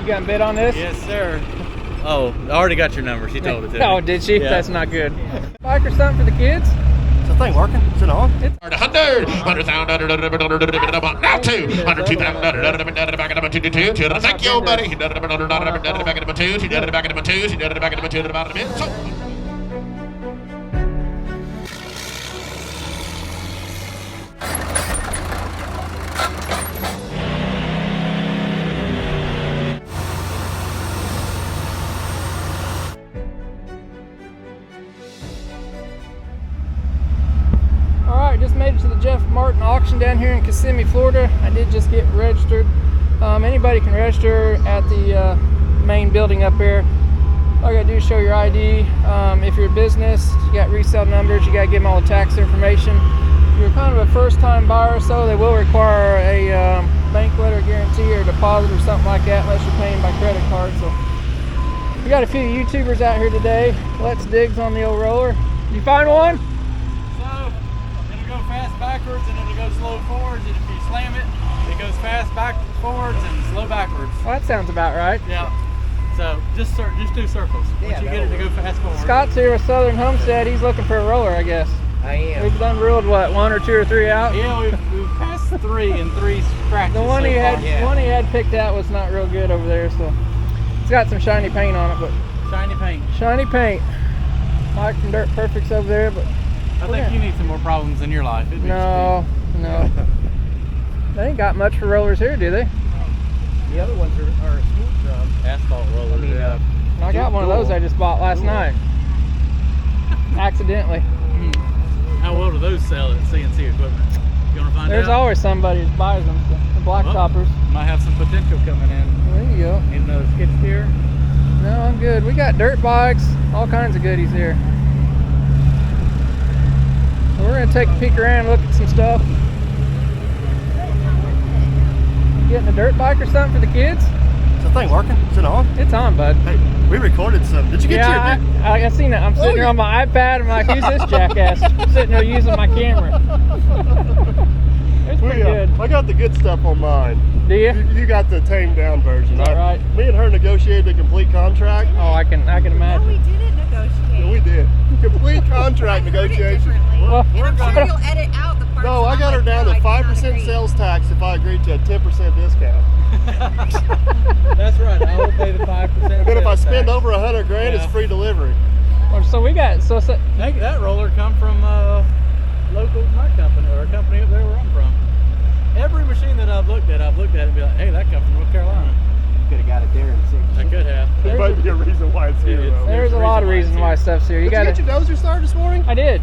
You got a bid on this? Yes, sir. Oh, I already got your number. She told it to me. Oh, did she? Yeah. That's not good. Bike or something for the kids? Is the thing working? Is it on? 100,000, now 200,000, thank you, buddy. He did it back at the two, he did it back at the two, he did it back at the two, about a minute. So. Just made it to the Jeff Martin auction down here in Kissimmee, Florida. I did just get registered. Anybody can register at the main building up there. All you gotta do is show your ID. If you're a business, you got resale numbers, you gotta give them all the tax information. If you're kind of a first-time buyer, so they will require a bank letter guarantee or deposit or something like that, unless you're paying by credit card. So we got a few YouTubers out here today. Let's digs on the old roller. You find one? Fast backwards and it'll go slow forwards, and if you slam it, it goes fast forwards and slow backwards. Well, that sounds about right. Yeah. So just do circles. Once you get it to go fast forward. Scott's here with Southern Homestead. He's looking for a roller, I guess. I am. We've done ruled what, 1 or 2 or 3 out? Yeah, we've passed 3 and 3 scratches. The one so he had, far. Yeah. one he had picked out was not real good over there, so it's got some shiny paint on it, but Shiny paint. shiny paint. Mike from Dirt Perfect's over there, but I think you need some more problems in your life. no. They ain't got much for rollers here, do they? The other ones are smooth drum. Asphalt rollers. I got one of those I just bought last night. Accidentally. How well do those sell at CNC equipment? You want to find There's out? always somebody that buys them, so the black toppers. Might have some potential coming in. There you go. Need another skid steer? No, I'm good. We got dirt bikes, all kinds of goodies here. So we're gonna take a peek around, look at some stuff. You getting a dirt bike or something for the kids? Is the thing working? Is it on? It's on, bud. Hey, we recorded some. Did you get Yeah, I seen it. I'm sitting here on my iPad. I'm like, who's this jackass sitting there using my camera? It's pretty good. I got the good stuff on mine. Do you? You got the tamed down version. Is that right? Me and her negotiated a complete contract. Oh, I can No, imagine. we didn't negotiate. Yeah, we did. Complete contract negotiation. Well, And I'm sure you'll edit out the parts. No, I that got her like, down no, to I do not 5% agree. sales tax if I agreed to a 10% discount. That's right. I will pay the 5%. And then if I sales spend tax. over $100 grand, Yeah. it's free delivery. so we got That roller come from local my company or a company up there where I'm from. Every machine that I've looked at and be like, hey, that comes from North Carolina. You could have got it there in 6 I could have. There might be a reason why it's here. though. there's a lot of reasons why stuff's here. You Did you got get your dozer started this morning? I did.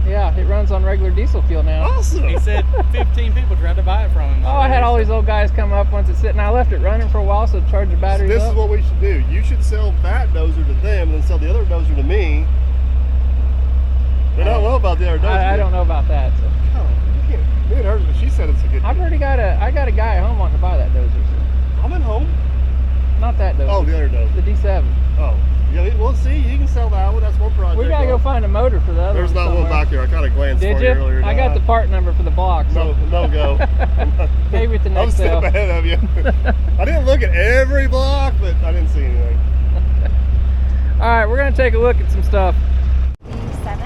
Yeah, it runs on regular diesel fuel now. Awesome. He said 15 people tried to buy it from him. Oh, I had all these old guys come up once it's sitting. I left it running for a while, so to charge the batteries This up. is what we should do. You should sell that dozer to them and then sell the other dozer to me. They don't know about the other dozer. I don't know about that. So. Oh, you can't. Me and her, she said it's a good I've deal. already got I got a guy at home wanting to buy that dozer. So. I'm at home. Not that dozer. Oh, the other dozer. The D7. Oh. Yeah, well, see, you can sell that one. That's one project. We gotta go find a motor for the other There's one not one somewhere. back there. I kind of glanced Did for you? you earlier. I got the part number for the block. So. No go. Maybe at the I'm next a sale. step ahead of you. I didn't look at every block, but I didn't see anything. All right, we're gonna take a look at some stuff. 87.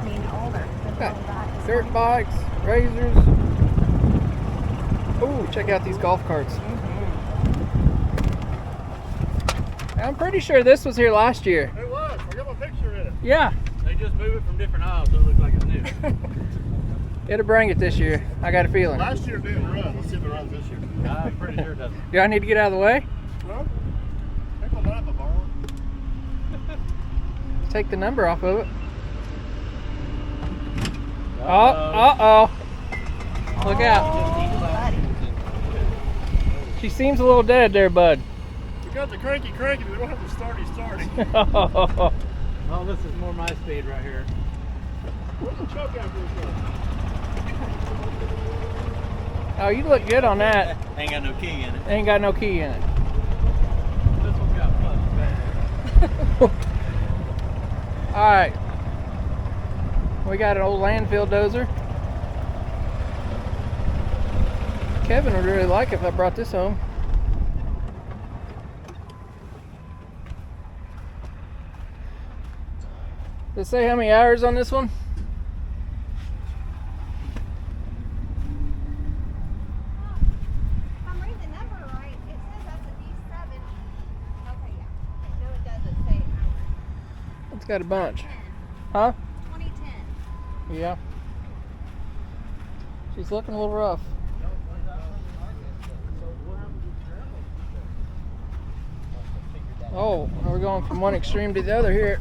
I mean, older. Got dirt bikes, razors. Oh, check out these golf carts. I'm pretty sure this was here last year. It was. I got my picture in it. Yeah, They just move it from different aisles so it looks like it's new. it'll bring it this year. I got a feeling. Last year it didn't run. Let's see if it runs this year. I'm pretty sure it doesn't. Do I need to get out of the way? No? Take my map, I borrow it. Take the number off of it. Uh-oh. Look out. She seems a little dead there, bud. We got the cranky, but we don't have the starty. Oh, this is more my speed right here. Where's the choke after this one? Oh, you look good on that. Ain't got no key in it. Ain't got no key in it. This one's got plugs back. All right. We got an old landfill dozer. Kevin would really like it if I brought this home. Does it say how many hours on this one? If I'm reading the number right, it says that's a D7. Okay, yeah. No, it doesn't say hours. It's got a bunch. 2010. Huh? 2010. Yeah. She's looking a little rough. Oh, we're going from one extreme to the other here.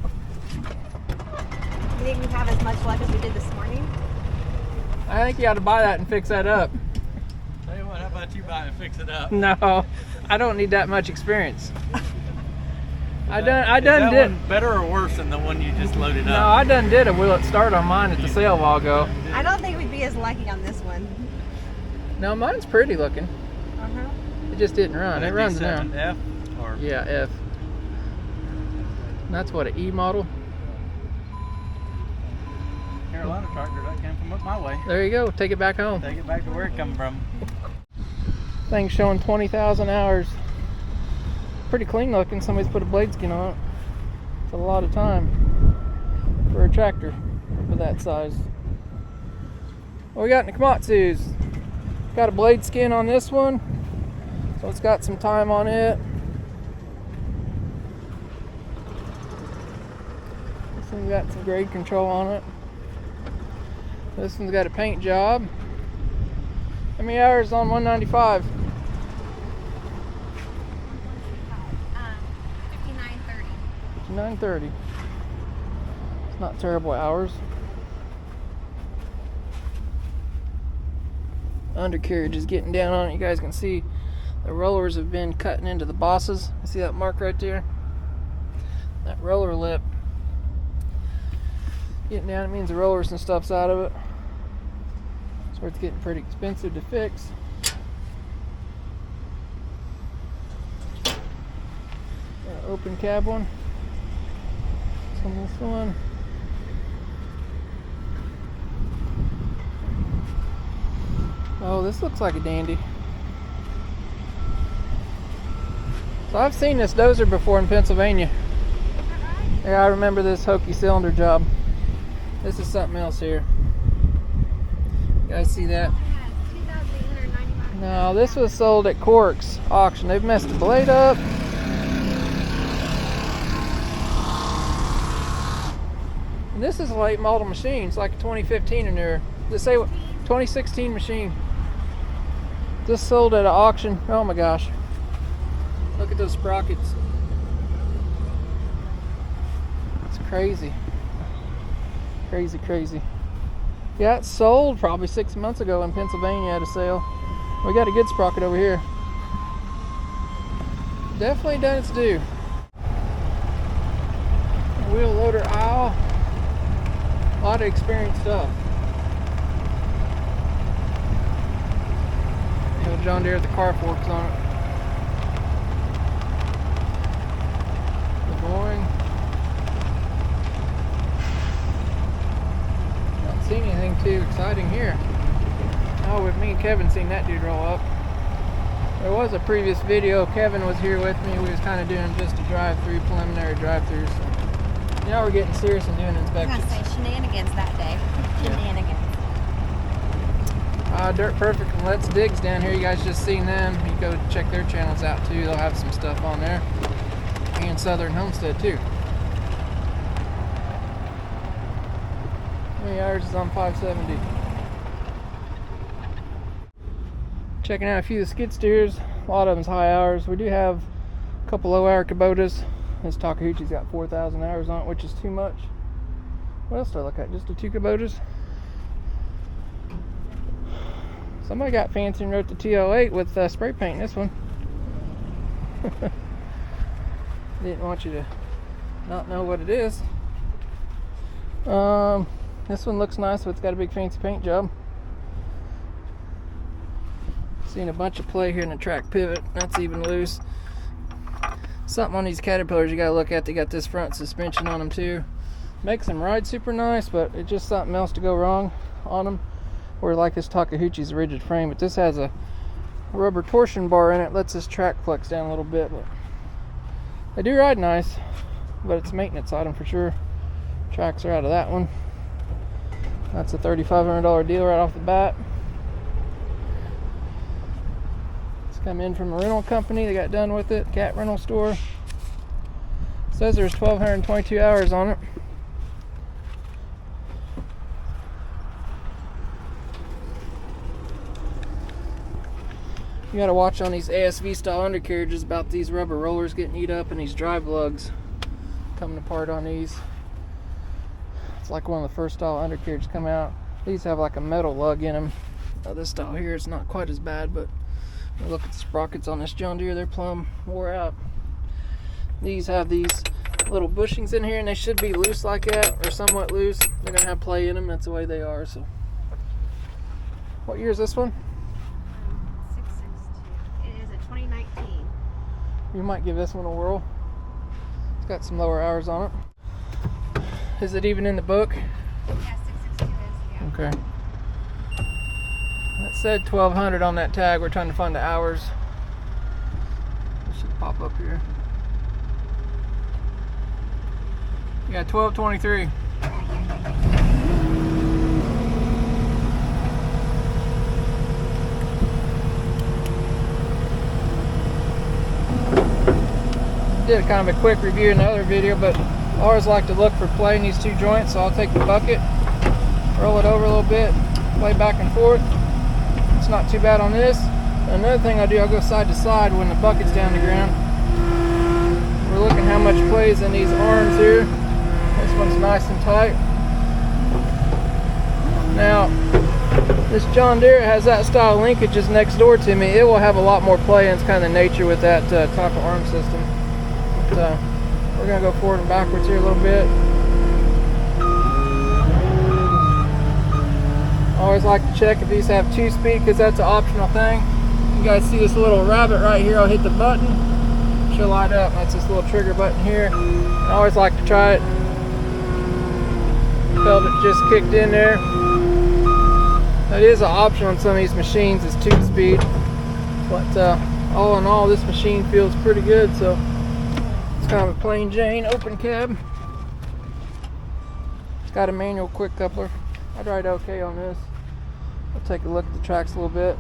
You think we have as much luck as we did this morning? I think you ought to buy that and fix that up. Tell you what, how about you buy it and fix it up? No, I don't need that much experience. I Is done that did. one better or worse than the one you just loaded No, up? I done did a will it start on mine at the sale a while ago. I don't think we'd be as lucky on this one. No, mine's pretty looking. Uh-huh. It just didn't run. It runs now. F or Yeah, F. And that's what, an E model? Carolina tractor that came from up my way. There you go. Take it back home. Take it back to where it come from. Thing's showing 20,000 hours. Pretty clean looking. Somebody's put a blade skin on it. It's a lot of time for a tractor for that size. What we got in the Komatsus? Got a blade skin on this one, so it's got some time on it. This one's got some grade control on it. This one's got a paint job. How many hours on 195? 5930. 5930. It's not terrible hours. Undercarriage is getting down on it. You guys can see the rollers have been cutting into the bosses. You see that mark right there? That roller lip. Getting down, it means the rollers and stuff's out of it. So it's getting pretty expensive to fix. Got an open cab one. It's on this one. Oh, this looks like a dandy. So I've seen this dozer before in Pennsylvania. Yeah, I remember this hokey cylinder job. This is something else here. You guys see that? No, this was sold at Cork's auction. They've messed the blade up. And this is a late model machine. It's like a 2015 in there. Does it say what? 2016 machine. Just sold at an auction. Oh my gosh. Look at those sprockets. It's crazy. Crazy, crazy. Yeah, it sold probably 6 months ago in Pennsylvania at a sale. We got a good sprocket over here. Definitely done its due. Wheel loader aisle. A lot of experienced stuff. John Deere with the car forks on it. The boring. Not seen anything too exciting here. Oh, with me and Kevin seen that dude roll up. There was a previous video. Kevin was here with me. We was kind of doing just a drive-through, preliminary drive-through. So now we're getting serious and doing I'm inspections. gonna say shenanigans that day. Shenanigans. Dirt Perfect and Let's Digs down here. You guys just seen them. You go check their channels out too. They'll have some stuff on there. And Southern Homestead too. How many hours is on 570? Checking out a few of the skid steers. A lot of them's high hours. We do have a couple low hour Kubotas. This Takahuti's got 4,000 hours on it, which is too much. What else do I look at? Just the two Kubotas? Somebody got fancy and wrote the T08 with spray paint in this one. Didn't want you to not know what it is. This one looks nice, but it's got a big fancy paint job. Seeing a bunch of play here in the track pivot. That's even loose. Something on these Caterpillars you gotta look at. They got this front suspension on them too. Makes them ride super nice, but it's just something else to go wrong on them. Or like this Takahuti's a rigid frame, but this has a rubber torsion bar in it. Lets this track flex down a little bit. But they do ride nice, but it's a maintenance item for sure. Tracks are out of that one. That's a $3,500 deal right off the bat. It's come in from a rental company. They got done with it. Cat rental store. It says there's 1,222 hours on it. You gotta watch on these ASV style undercarriages about these rubber rollers getting eat up and these drive lugs coming apart on these. It's like one of the first style undercarriages come out. These have like a metal lug in them. This style here, it's not quite as bad, but look at the sprockets on this John Deere, they're plumb wore out. These have these little bushings in here and they should be loose like that, or somewhat loose. They're gonna have play in them, that's the way they are. So what year is this one? 662. It is a 2019. You might give this one a whirl. It's got some lower hours on it. Is it even in the book? Yeah, 662 is, yeah. Okay. It said 1,200 on that tag. We're trying to find the hours. It should pop up here. Yeah, 1223. Did a kind of a quick review in the other video, but I always like to look for play in these two joints, so I'll take the bucket, roll it over a little bit, play back and forth. It's not too bad on this. Another thing I do, I'll go side to side when the bucket's down the ground. We're looking how much plays in these arms here. This one's nice and tight. Now, this John Deere has that style linkages next door to me. It will have a lot more play, and it's kind of nature with that type of arm system. But, we're going to go forward and backwards here a little bit. I always like to check if these have 2-speed, because that's an optional thing. You guys see this little rabbit right here? I'll hit the button. She'll light up. That's this little trigger button here. I always like to try it. Felt it just kicked in there. It is an option on some of these machines, is 2-speed. But all in all, this machine feels pretty good. So it's kind of a plain Jane open cab. It's got a manual quick coupler. I'd ride okay on this. I'll take a look at the tracks a little bit.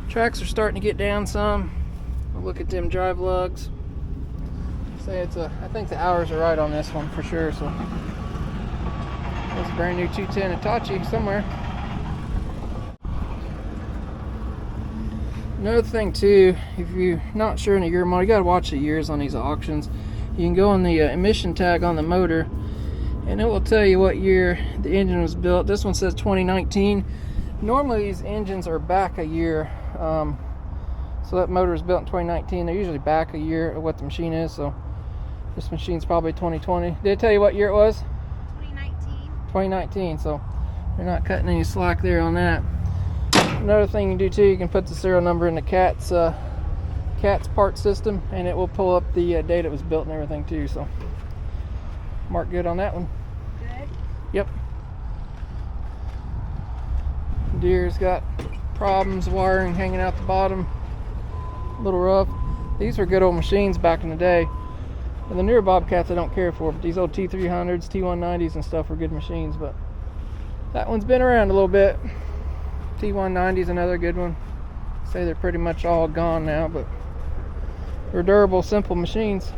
Tracks are starting to get down some. We'll look at them drive lugs. Say it's I think the hours are right on this one for sure. So it's a brand new 210 Hitachi somewhere. Another thing too, if you're not sure in the year model, you gotta watch the years on these auctions. You can go on the emission tag on the motor, and it will tell you what year the engine was built. This one says 2019. Normally these engines are back a year. So that motor was built in 2019. They're usually back a year of what the machine is. So this machine's probably 2020. Did it tell you what year it was? 2019. 2019. So you're not cutting any slack there on that. Another thing you can do too, you can put the serial number in the cat's part system, and it will pull up the date it was built and everything too. So mark good on that one. Good. Yep. Deere's got problems, wiring hanging out the bottom, a little rough. These were good old machines back in the day. And the newer Bobcats I don't care for, but these old T300s, T190s and stuff were good machines. But that one's been around a little bit. T190's another good one. Say they're pretty much all gone now, but they're durable, simple machines.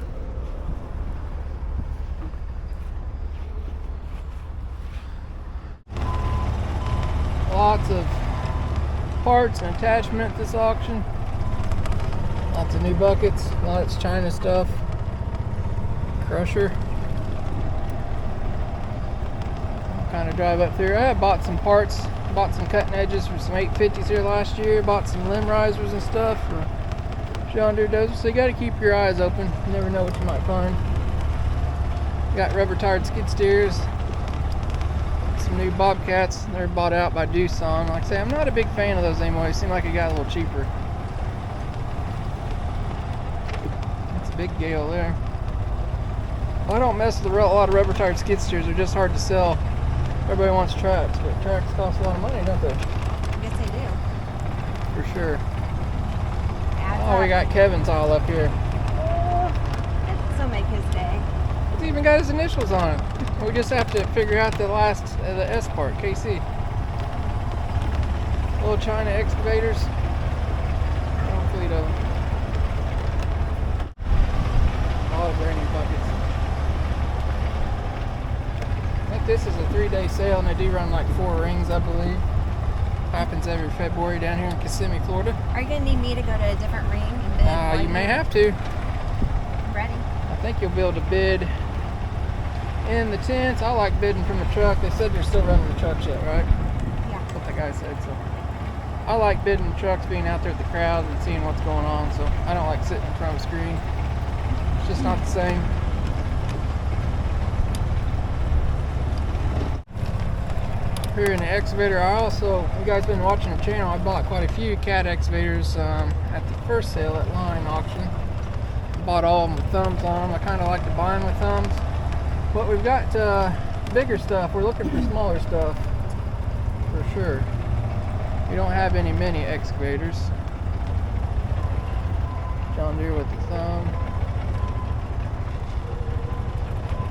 Lots of parts and attachment at this auction. Lots of new buckets, lots of China stuff. Crusher. Kind of drive up through. I bought some parts, bought some cutting edges from some 850s here last year, bought some limb risers and stuff for John Deere dozers. So you got to keep your eyes open. You never know what you might find. Got rubber tired skid steers. Some new Bobcats. They're bought out by Doosan. Like I say, I'm not a big fan of those anymore. They seem like it got a little cheaper. That's a big gale there. Well, I don't mess with a lot of rubber tired skid steers. They're just hard to sell. Everybody wants tracks, but tracks cost a lot of money, don't they? Yes, they do. For sure. Adds Oh, we up. got Kevin's all up here. This'll make his day. It's even got his initials on it. We just have to figure out the last, the S part, KC. Little China excavators. One fleet of them. All brand new buckets. I think this is a 3-day sale, and they do run like 4 rings, I believe. Happens every February down here in Kissimmee, Florida. Are you gonna need me to go to a different ring and bid? You may have to. I'm ready. I think you'll be able to bid in the tents. I like bidding from the truck. They said they're still running the trucks yet, right? Yeah. That's what the guy said. So I like bidding the trucks, being out there at the crowd and seeing what's going on. So I don't like sitting in front of a screen. It's just not the same. Here in the excavator, you guys been watching the channel, I bought quite a few cat excavators at the first sale at line auction. Bought all of them with thumbs on them. I kind of like to buy them with thumbs. But we've got bigger stuff. We're looking for smaller stuff for sure. We don't have any mini excavators. John Deere with the thumb.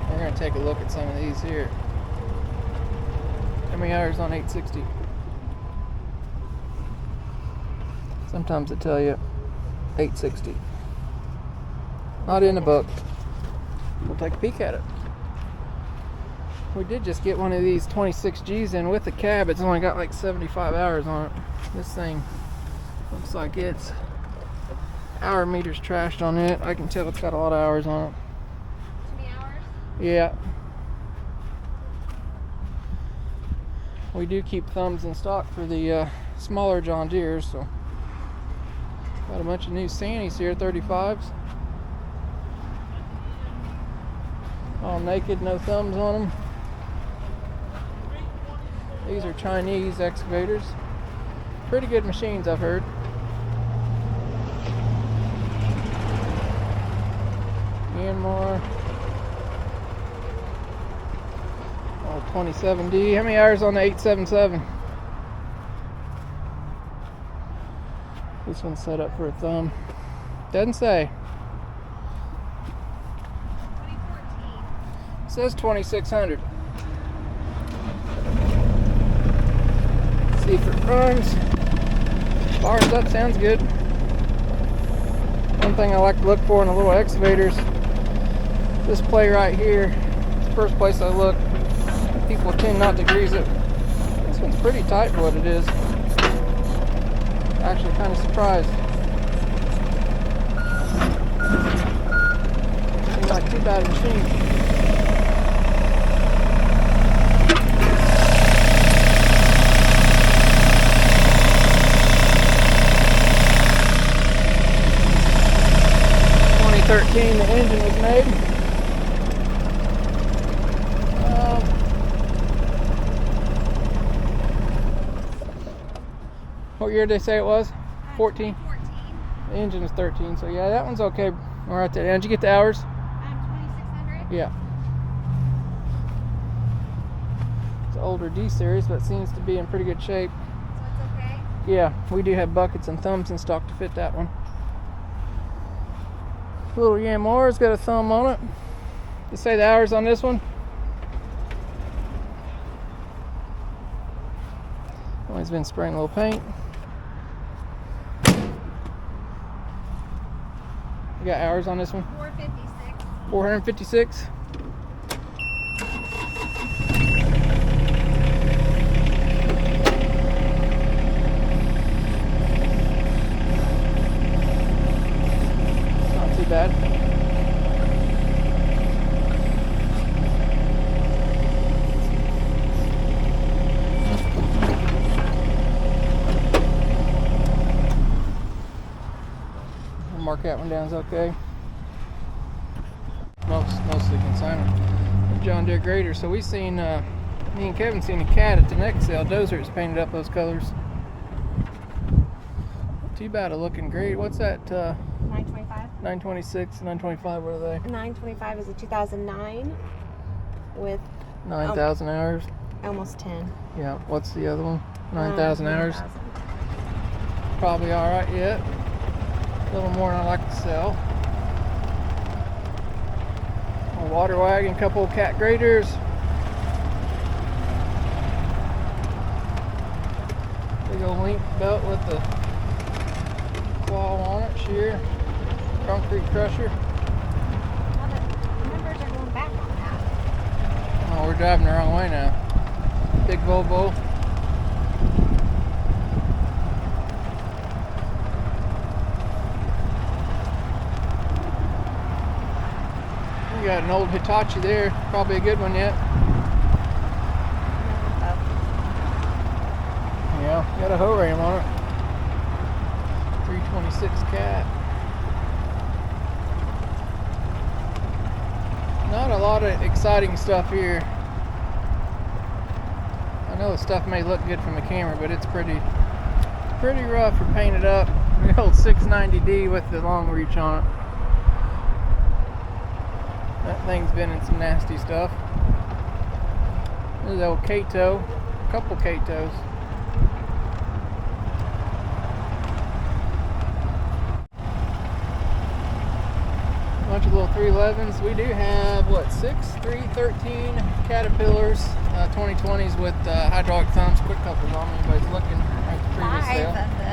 We're going to take a look at some of these here. How many hours on 860? Sometimes they tell you 860. Not in the book. We'll take a peek at it. We did just get one of these 26Gs in with the cab. It's only got like 75 hours on it. This thing looks like it's hour meters trashed on it. I can tell it's got a lot of hours on it. Too many hours? Yeah. We do keep thumbs in stock for the smaller John Deeres, so got a bunch of new Sannies here, 35s. All naked, no thumbs on them. These are Chinese excavators. Pretty good machines, I've heard. Myanmar. 27D. How many hours on the 877? This one's set up for a thumb. Doesn't say. 2014. It says 2600. See if it runs. Fires up, sounds good. One thing I like to look for in the little excavators, this play right here, it's the first place I look. People tend not to grease it. This one's pretty tight for what it is. Actually kind of surprised. Seems like too bad a machine. The engine was made. What year did they say it was? 14? 14. The engine is 13, so yeah, that one's okay. All right there. Did you get the hours? 2600. Yeah. It's an older D series, but seems to be in pretty good shape. So it's okay? Yeah, we do have buckets and thumbs in stock to fit that one. Little Yanmar's got a thumb on it. You say the hours on this one? Always been spraying a little paint. You got hours on this one? 456. 456. Not too bad. Mark that one down is okay. Mostly consignment. John Deere grader. So we seen me and Kevin seen a cat at the next sale. Dozer has painted up those colors. Too bad a looking great. What's that? 925. 926, 925. What are they? 925 is a 2009 with 9,000 hours. almost 10. Yeah. What's the other one? 9,000 hours. 9,000. Probably all right yet. A little more than I like to sell. A water wagon, couple of cat graders. Big old link belt with the claw on it, shear, concrete crusher. Well, the numbers are going back on that. Oh, we're driving the wrong way now. Big Volvo. We got an old Hitachi there, probably a good one yet. Yeah, got a hoe ram on it. 326 cat. Not a lot of exciting stuff here. I know the stuff may look good from the camera, but it's pretty rough or painted up. The old 690D with the long reach on it. That thing's been in some nasty stuff. There's the old Kato, a couple Katos. Bunch of little 311s. We do have what, 6 313 Caterpillars 2020s with hydraulic thumbs, quick couplers on. Anybody's looking at the previous 5 sale. of the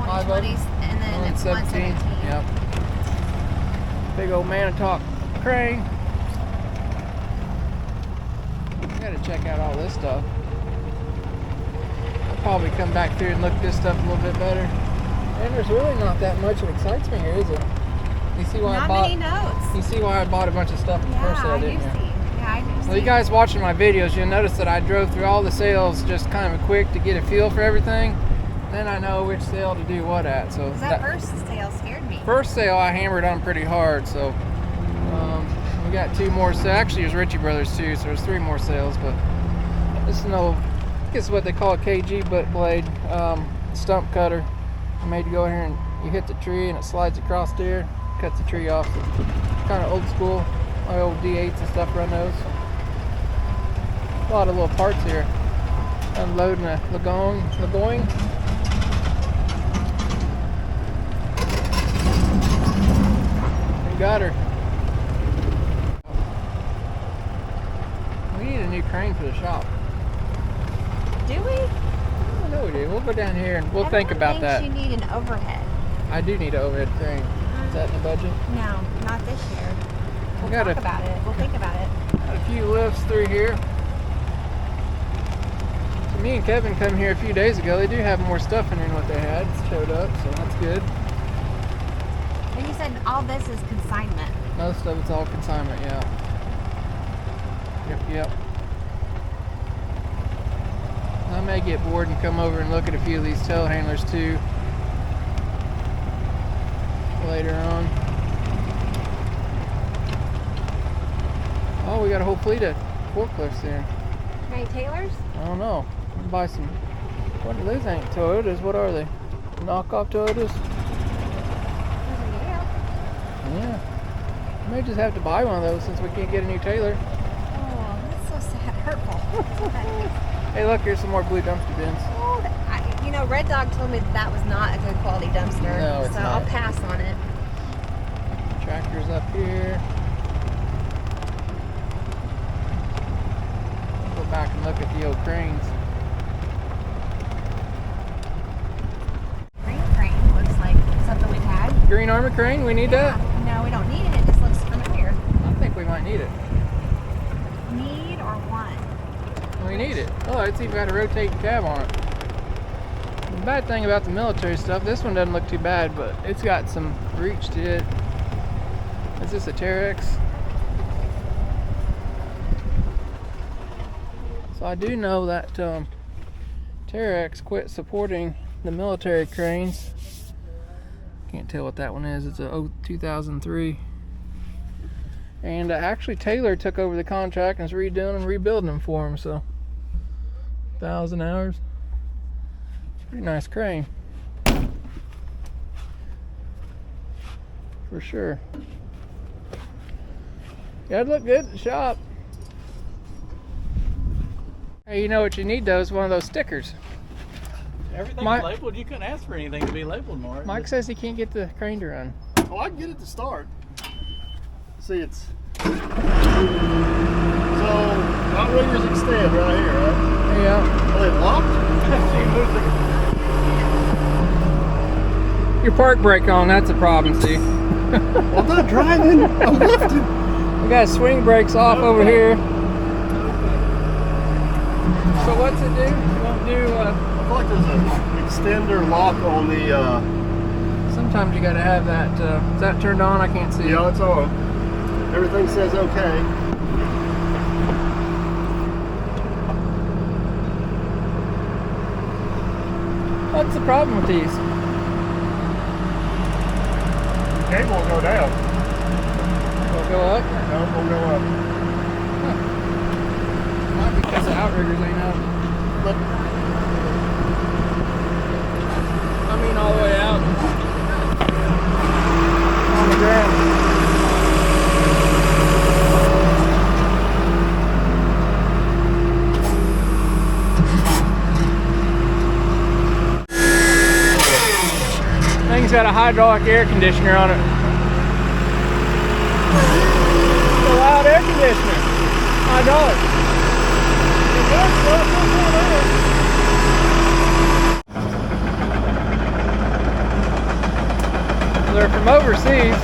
5 of 'em? 2020s and then 117. 117. Yep. Big old Manitowoc crane. Gotta check out all this stuff. I'll probably come back through and look at this stuff a little bit better. And there's really not that much that excites me here, is it? You see why Not I bought? many notes. You see why I bought a bunch of stuff at the first sale, I do didn't you? see. Yeah, I do see. Well, you guys watching my videos, you'll notice that I drove through all the sales just kind of quick to get a feel for everything. Then I know which sale to do what at. So 'Cause that first sale scared me. first sale I hammered on pretty hard. So we got 2 more sales. Actually, there's Ritchie Brothers too, so there's 3 more sales. But this is I guess what they call a KG butt blade stump cutter. Made to go in here and you hit the tree and it slides across there, cuts the tree off. So kind of old school. My old D8s and stuff run those. A lot of little parts here. Unloading a Lagoing. We got her. We need a new crane for the shop. Do we? I know we do. We'll go down here and we'll think about that. You need an overhead. I do need an overhead crane. Is that in the budget? No, not this year. We'll got talk about it. We'll think about it. Got a few lifts through here. So me and Kevin come here a few days ago. They do have more stuff in here than what they had. It's showed up, so that's good. And you said all this is consignment. Most of it's all consignment, yeah. Yep. I may get bored and come over and look at a few of these telehandlers too later on. Oh, we got a whole fleet of forklifts there. Any Taylors? I don't know. We'll buy some. What are those? Ain't Toyotas? What are they? Knockoff Toyotas? Yeah. We may just have to buy one of those since we can't get a new Taylor. Oh, that's so sad. Hurtful. Hey, look, here's some more blue dumpster bins. Oh, Red Dog told me that was not a good quality dumpster. No, it's so not. I'll pass on it. Tractors up here. Go back and look at the old cranes. Green crane looks like something we've had. Green armor crane, we need that? No, we don't need it. It just looks familiar. I think we might need it. Need or want? We need it. Oh, it's even got a rotating cab on it. The bad thing about the military stuff, this one doesn't look too bad, but it's got some reach to it. Is this a Terex? So I do know that Terex quit supporting the military cranes. Can't tell what that one is. It's a 2003. And actually Taylor took over the contract and is redoing and rebuilding them for him. So 1,000 hours. Pretty nice crane. For sure. Yeah, it'd look good at the shop. Hey, you know what you need though is one of those stickers. Everything's labeled. You couldn't ask for anything to be labeled more. Mike says he can't get the crane to run. Oh, I can get it to start. See, it's So, outriggers extend right here, right? Yeah. Are they locked? Your park brake on, that's a problem, see? I'm not driving, I'm lifting. We got swing brakes off over here. So what's it do? You won't do, I feel like there's an extender lock on the, sometimes you gotta have that, is that turned on? I can't see. yeah, it's on. Everything says okay. What's the problem with these? Cable will go down. Will it go up? No, it won't go up. Might be because the outriggers ain't up. But I mean all the way out. On the ground. Thing's got a hydraulic air conditioner on it. It's a loud air conditioner. Hydraulic. It does stuff. They're from overseas.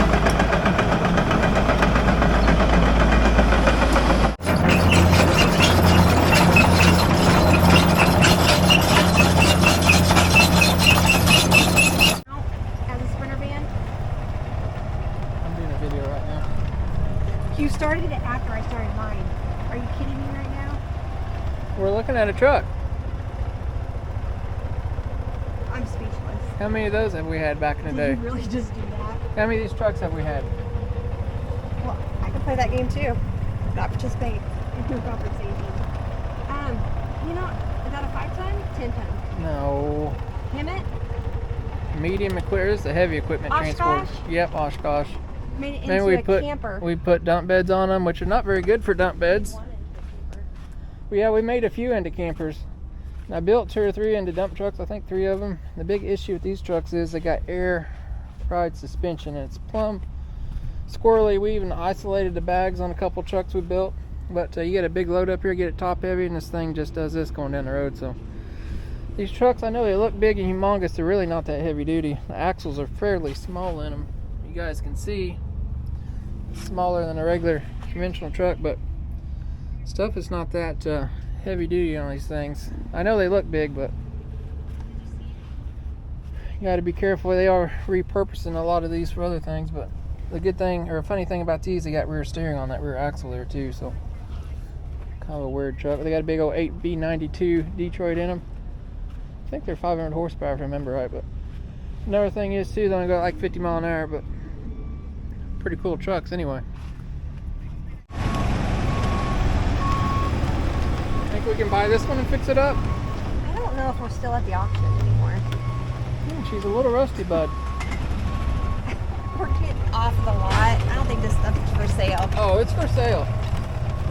As a Sprinter van? I'm doing a video right now. You started it after I started mine. Are you kidding me right now? We're looking at a truck. I'm speechless. How many of those have we had back in the Did day? you really just do that? How many of these trucks have we had? Well, I can play that game too. Not participate in your conversation. You know, is that a 5-ton? 10-ton? No. Hammett? Medium equipment. This is the heavy equipment transport. Oshkosh? Yep, Oshkosh. Made it Then into a camper. we put dump beds on them, which are not very good for dump beds. But yeah, we made a few into campers. And I built 2 or 3 into dump trucks. I think 3 of them. The big issue with these trucks is they got air ride suspension, and it's plumb squirrely. We even isolated the bags on a couple trucks we built. But you get a big load up here, get it top heavy, and this thing just does this going down the road. So these trucks, I know they look big and humongous. They're really not that heavy duty. The axles are fairly small in them. You guys can see smaller than a regular conventional truck, but stuff is not that heavy duty on these things. I know they look big, but you got to be careful. They are repurposing a lot of these for other things, but the good thing, or a funny thing about these, they got rear steering on that rear axle there too, so kind of a weird truck. They got a big old 8B92 Detroit in them. I think they're 500 horsepower if I remember right, but another thing is too, they only go like 50 mile an hour, but pretty cool trucks anyway. Think we can buy this one and fix it up? I don't know if we're still at the auction anymore. She's a little rusty, bud. We're getting off the lot. I don't think this stuff is for sale. Oh, it's for sale.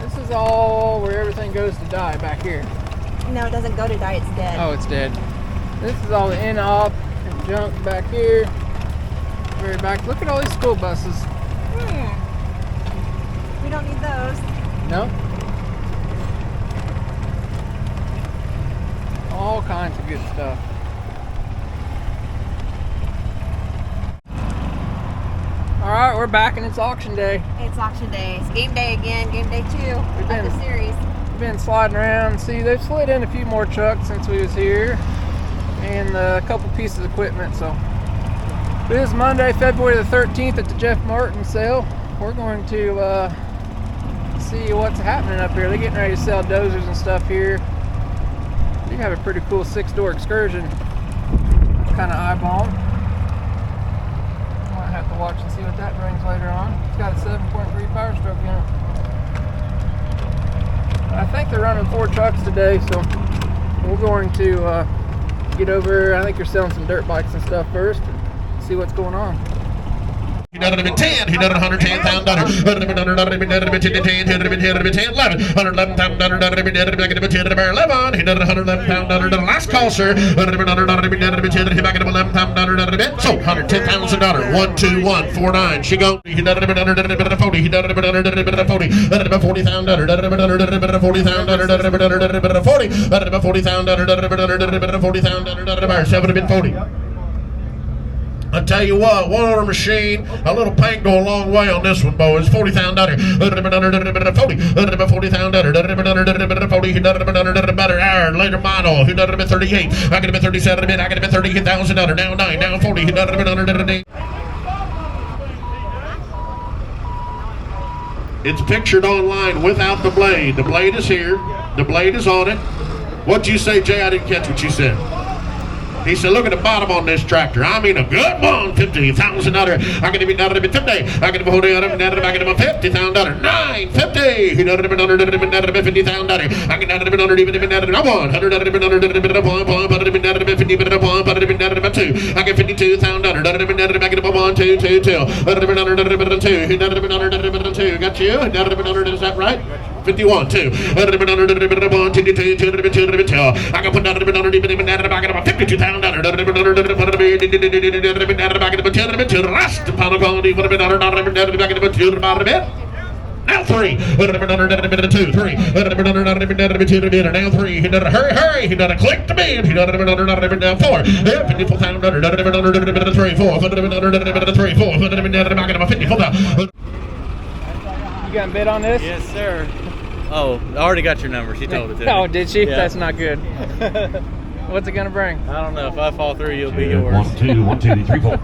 This is all where everything goes to die back here. No, it doesn't go to die, it's dead. Oh, it's dead. This is all the in-off and junk back here. Very back. Look at all these school buses. We don't need those. No? All kinds of good stuff. Alright, we're back and it's auction day. It's auction day. It's game day again. Game day 2 of the series. We've been sliding around. See, they've slid in a few more trucks since we was here. And a couple pieces of equipment. So it is Monday, February the 13th at the Jeff Martin sale. We're going to see what's happening up here. They're getting ready to sell dozers and stuff here. You have a pretty cool 6-door Excursion. Kind of eyeballing. Might have to watch and see what that brings later on. It's got a 7.3 power stroke in it. I think they're running 4 trucks today, so we're going to get over. I think you're selling some dirt bikes and stuff first and see what's going on. He done it in 10. He done it $110,000. $11. $111,000. He done it $111,000. Last call, sir. He back it up $11,000. So $110,000. 12149. She go. He done it under 40. He done it under 40. $40,000. $40,000. 40. I tell you what, one order machine, a little paint go a long way on this one, boys. $40,000. $40,000. He done it better hour, later model. He done it 38. I get him at 37. I get him at $38,000. Now 9, now 40. He done it under. It's pictured online without the blade. The blade is here. The blade is on it. What'd you say, Jay? I didn't catch what you said. He said, look at the bottom on this tractor. I mean, a good one, $50,000. I can even $50. I can hold it up and down. I can $50,000. $950. He done it under $50,000. I can $100 under even $100. $100 $2. I get $52,000. I get $1 2 2 2. $100 2. He done it under $2. Got you? Is that right? 51 2. I can put $52,000. Now 3. Now 3. Now 3. He done a hurry. He done a click to me. He done a now 4. $54,000. 3 4. 54,000. You got a bid on this? Yes, sir. Oh, I already got your number. She told it to me. Oh, did she? Yeah. That's not good. What's it gonna bring? I don't know. If I fall through, you'll be yours. 1 2 1 2 3 4.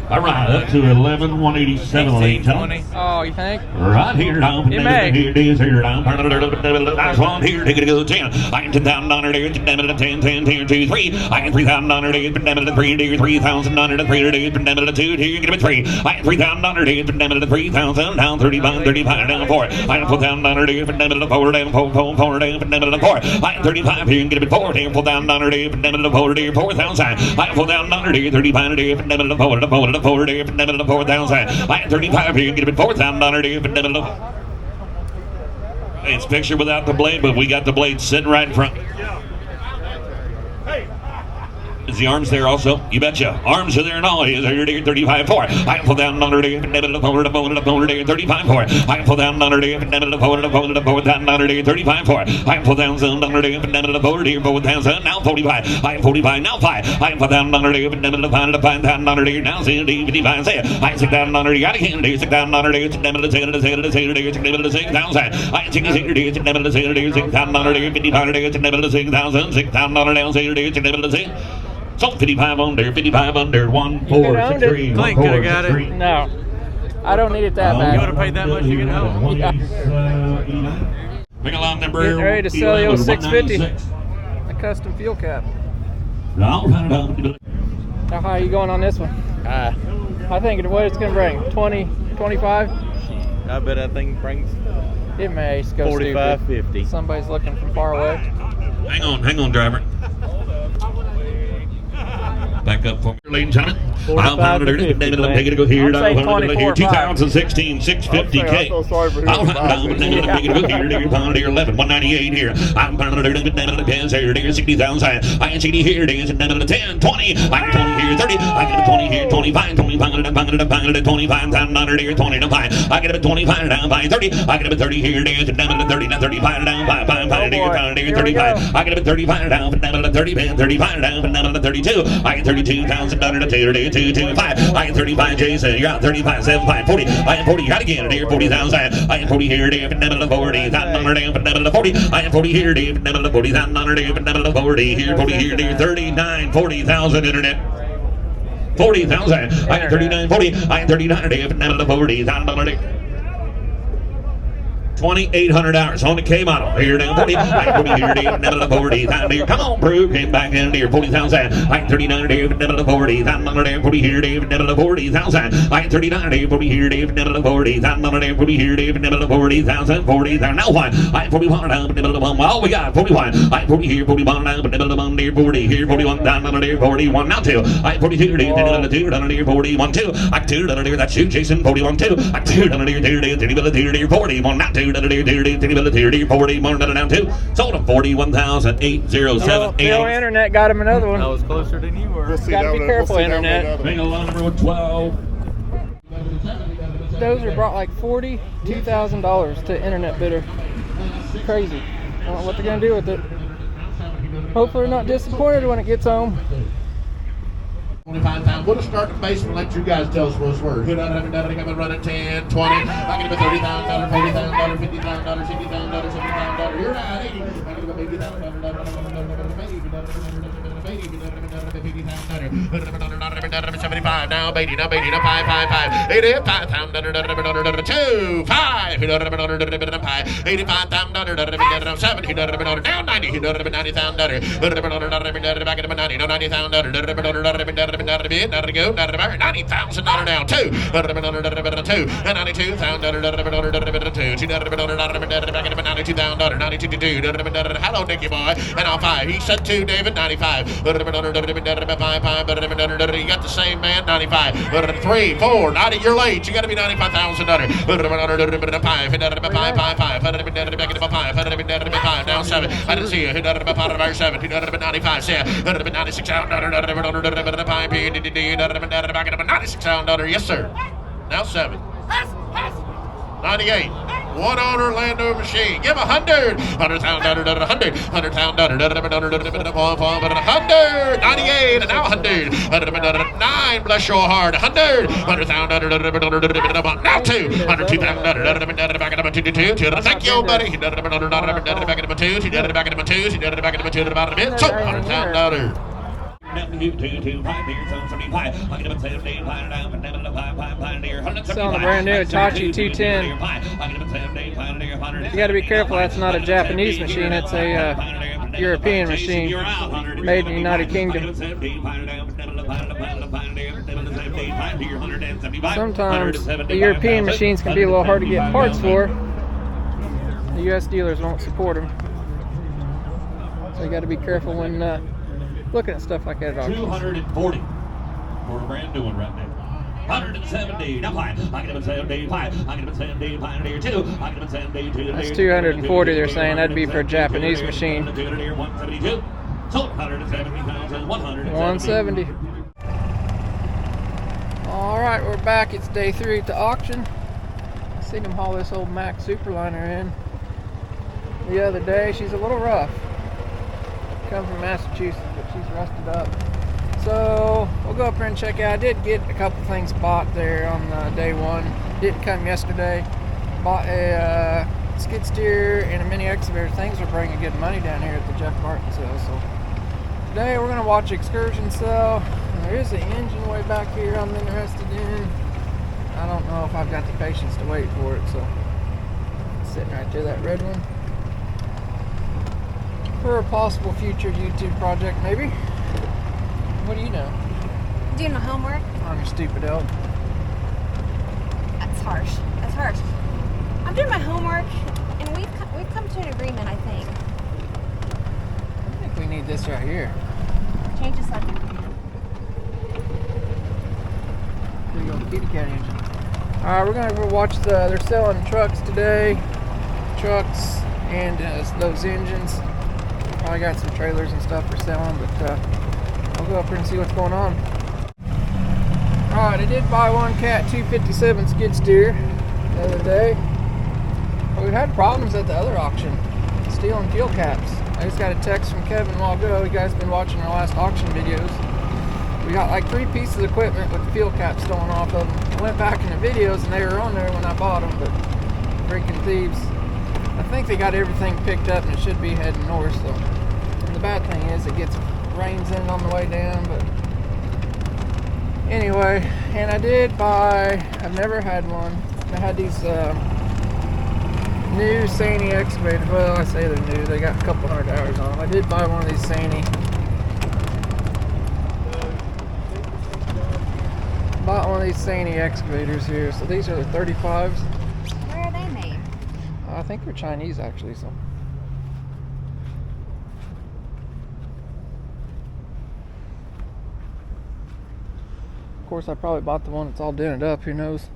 All right, up to 11 187 late time. 20. Oh, you think? Right here now. You may. Here it is. Here now. Nice one here. Take it to go 10. I can $10,000 there. 10 10 10 2 3. I can $3,000 there. 3 $3,000 3 2 here. Get it 3. I can $3,000 there. 3,000 down 35 down 4. I can $4,000 there. 4 down 4 down 4. I can 35 here. Get it 4 down $4,000 there. 4,000. I can $4,000 there. 35 there. 4 day, 4,000. I had 35 here, get it $4,000 day. It's pictured without the blade, but we got the blade sitting right in front. Is the arms there also? You betcha. Arms are there and all. 35 4. I can pull down under there. 35 4. I can pull down under there. 35 4. I can pull down some under there. 4,000. Now 45. I can 45. Now 5. I can pull down under there. 5,000 under there. Now 55. Say it. I can 6,000 under there. Got again. 6,000 under there. 6,000. I can 6,000 under there. 6,000 under there. 55 6,000. 6,000 under there. 6,000. So 55 under, 55 under, 1 4 6 3. Clint could have got it. No. I don't need it that bad. You would have paid that much to get home. Bring along number. Getting ready to sell you a 650. 196. A custom fuel cap. How How high are you going on this one? I think what it's going to bring? 20, 25? I bet that thing brings It may go 45, stupid. 50. Somebody's looking from far away. Hang on, driver. Back up for me, ladies and gentlemen. 45 to 50, Take it to go here. I'll say 24, 2016 650K. I'm so sorry for I'll hearing take it to go here. Pound here 11 198 here. I'm pound it here. 60,000. I can 60 here. 10 20. I can 20 here 30. I get 20 here 25. 25 $25,000 here 20 to 5. I get 25 down by 30. I get 30 here. 30 now 35 down by 5 here 35. I get 35 down 30 35 down 32. I get $32,000 to 225. I get 35 Jason. You're out 35 75 40. I am 40. Got again here 40,000. I am 40 here. 40,000 40. I am 40 here. 40,000 40 here 40 here 39 40,000 internet. 40,000. I am 39 40. I am 39 $40,000. $2,800 on the K model. Here down 40, like 40 here, down 40,000 here. Come on, bro, came back in here, 40,000. Like 39 here, down 40,000. 40 here, down 40,000. Like 39 here, 40 here, down 40,000. 40 here, down 40,000. 40,000. Now what? Like 41 down, down 1. Well, we got 41. Like 40 here, 41 down, down 1 here, 40 here, 41 down, down here, 41. Now 2. Like 42 down 2, down here, 41 2. Like 2 down here, that's you, Jason. 41 2. Like 2 down here, 41 now 2 down here, 41 down 2. Sold him 41,807. Bill Internet got him another one. I was closer than you were. We'll see Gotta that be one- careful, we'll see that one Internet. another one. Bingo line number 12. Dozer brought like $42,000 to Internet Bidder. Crazy. I don't know what they're gonna do with it. Hopefully, they're not disappointed when it gets home. 25 times. We'll just start the base and let you guys tell us what's worth. Who done every come and run at 10, 20. I get him a $30,000, $40,000, $50,000, $60,000, $70,000. You're not 80. I get him a $75 now, 80, now 80, now 5, 5, 5. 85,000, 2, 5. 85,000, 7. Now 90, 90,000. Back at him 90, no 90,000. $90,000 now, 2. 2 and 92,000. Back at him 92,000. 92,200. Hello, Nicky boy. And on 5. He said 2, David. 95. 5. You got the same man. 95. 3, 4. 90. You're late. You got to be 95,000. 5. 5. Now 7. I didn't see you. 7. 95. 96,000. Yes, sir. Now 7. 98. One owner Orlando machine. Give 100. 100,000. 100. 100,000. 100. 98. And now 100. 9. Bless your heart. 100. 100,000. Now 2. 102,000. Back at him 2. Thank you, buddy. Back at him 2. Back at him 2. Back at him 2. About a bit. So $100,000. Selling a brand new Hitachi 210. You got to be careful. That's not a Japanese machine. It's a European machine made in the United Kingdom. Sometimes the European machines can be a little hard to get parts for. The U.S. dealers won't support them. So you got to be careful when looking at stuff like that at auctions. 240 for a brand new one right now. 170. Now 5. I get him at 75. I get him at 75. Here 2. I get him at 72. That's 240. They're saying that'd be for a Japanese machine. 172. So 170,000. 170. All right, we're back. It's day 3 at the auction. Seen them haul this old Mack Superliner in the other day. She's a little rough. Come from Massachusetts, but she's rusted up. So we'll go up there and check out. I did get a couple things bought there on day 1. Didn't come yesterday. Bought a skid steer and a mini excavator. Things are bringing good money down here at the Jeff Martin sale. So today we're gonna watch excursion sale. And there is an engine way back here I'm interested in. I don't know if I've got the patience to wait for it. So it's sitting right there, that red one. For a possible future YouTube project, maybe. What do you know? Doing my homework. On your stupid elk. That's harsh. That's harsh. I'm doing my homework, and we've come to an agreement, I think. I think we need this right here. Change the subject. There you go, the kitty cat engine. Alright, we're gonna go watch they're selling trucks today. Trucks and those engines. Probably got some trailers and stuff for selling, but I'll go up here and see what's going on. Alright, I did buy one Cat 257 skid steer the other day. But we've had problems at the other auction, stealing fuel caps. I just got a text from Kevin a while ago. You guys have been watching our last auction videos. We got like 3 pieces of equipment with the fuel caps stolen off of them. I went back in the videos and they were on there when I bought them, but freaking thieves. I think they got everything picked up and it should be heading north. So, and the bad thing is it gets rains in on the way down. But anyway, and I did buy. I've never had one. I had these New Saney excavator. Well, I say they're new. They got a couple hundred hours on them. I did buy one of these Saney. Bought one of these Saney excavators here. So these are the 35s. Where are they made? I think they're Chinese actually. So. Of course, I probably bought the one that's all dented up. Who knows?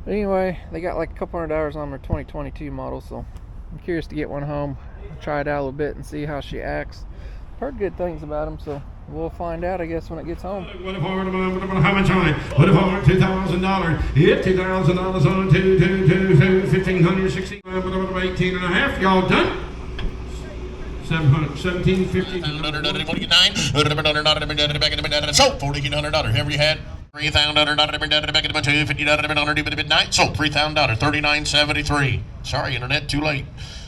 But anyway, they got like a couple hundred hours on their 2022 model, so I'm curious to get one home, try it out a little bit, and see how she acts. Heard good things about them, so we'll find out, I guess, when it gets home. How much on it? What if over $2,000? Yeah, $2,000 on two, 1,560, 18 and a half. Y'all done? 1750. $1,400, sold $1,400. Whoever you had. $3,000 back at the $250 midnight. Sold $3,000. $39.73. Sorry, internet, too late.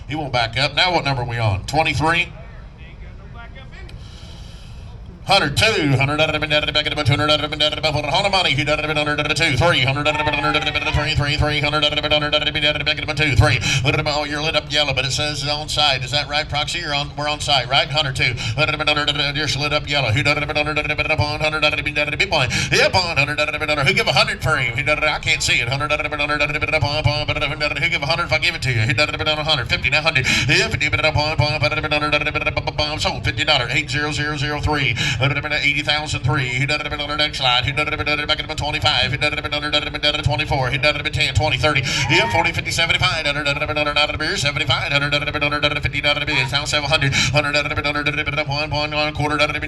He won't back up. Now what number are we on? 23. 102, $100 back at the $200 on the money. He done it under 2, 300 3, 300 back at the 2, 3. Oh, you're lit up yellow, but it says on site. Is that right, Proxy? We're on site, right? 102. You're lit up yellow. Who done it under 100 big boy? Yep, on 100. Who give 100 for him? He done it. I can't see it. 100 who give 100 if I give it to you? He done it 150. Now 100. Yeah, 50 sold $50. 80003. 80,003. He done it on the next slide. He done it back at 25. He done it under 24. He done it 10, 20, 30. Yeah, 40, 50, 75. Under the beer, 75. Under 50 bids. Now 700. 1 quarter. Under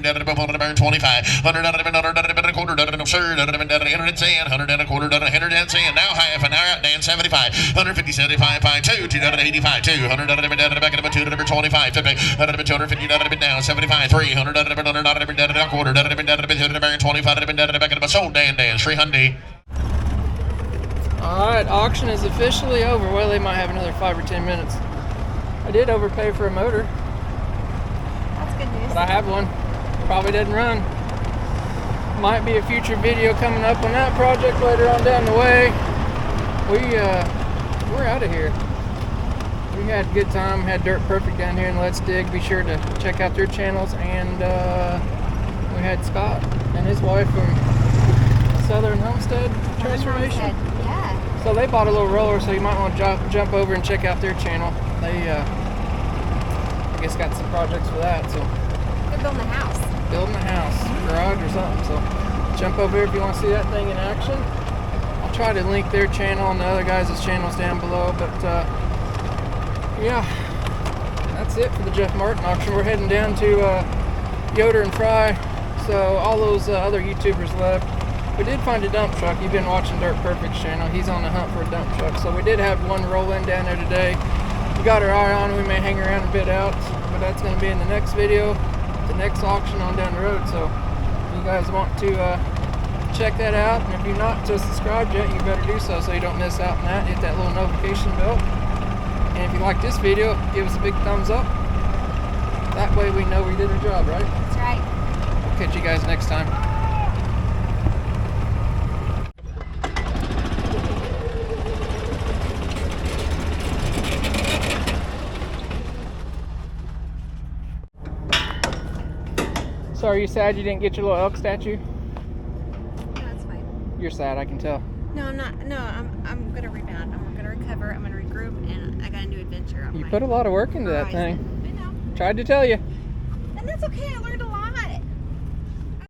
25. 100 quarter. Absurd. 110. 100 quarter. 110. Now half an hour. Dan 75. 150, 75. 2. 285. 2. 100 back at 225. 50. 250 down. 75. 300 quarter, 25 back at sold Dan 300. Alright, auction is officially over. Well, they might have another 5 or 10 minutes. I did overpay for a motor, That's good news. but I have one. Probably didn't run. Might be a future video coming up on that project later on down the way. We're out of here. We had a good time, had Dirt Perfect down here in Let's Dig. Be sure to check out their channels. And we had Scott and his wife from Southern Homestead Transformation. Yeah. So they bought a little roller, so you might want to jump over and check out their channel. They, I guess, got some projects for that. So They're building a house. Building a house, garage or something. So jump over here if you want to see that thing in action. I'll try to link their channel and the other guys' channels down below. But yeah, that's it for the Jeff Martin auction. We're heading down to Yoder and Fry. So all those other YouTubers left. We did find a dump truck. You've been watching Dirt Perfect's channel. He's on the hunt for a dump truck. So we did have one roll in down there today. We got our eye on. We may hang around a bit out, but that's going to be in the next video, the next auction on down the road. So if you guys want to check that out, and if you're not subscribed yet, you better do so you don't miss out on that. Hit that little notification bell. And if you like this video, give us a big thumbs up. That way we know we did our job, right? That's right. We'll catch you guys next time. So are you sad you didn't get your little elk statue? No, that's fine. You're sad, I can tell. No, I'm not. No, I'm gonna rebound. I'm gonna recover. I'm gonna regroup, and I got a new adventure on You my put a lot of work into that horizon. thing. I know. Tried to tell you. And that's okay. I learned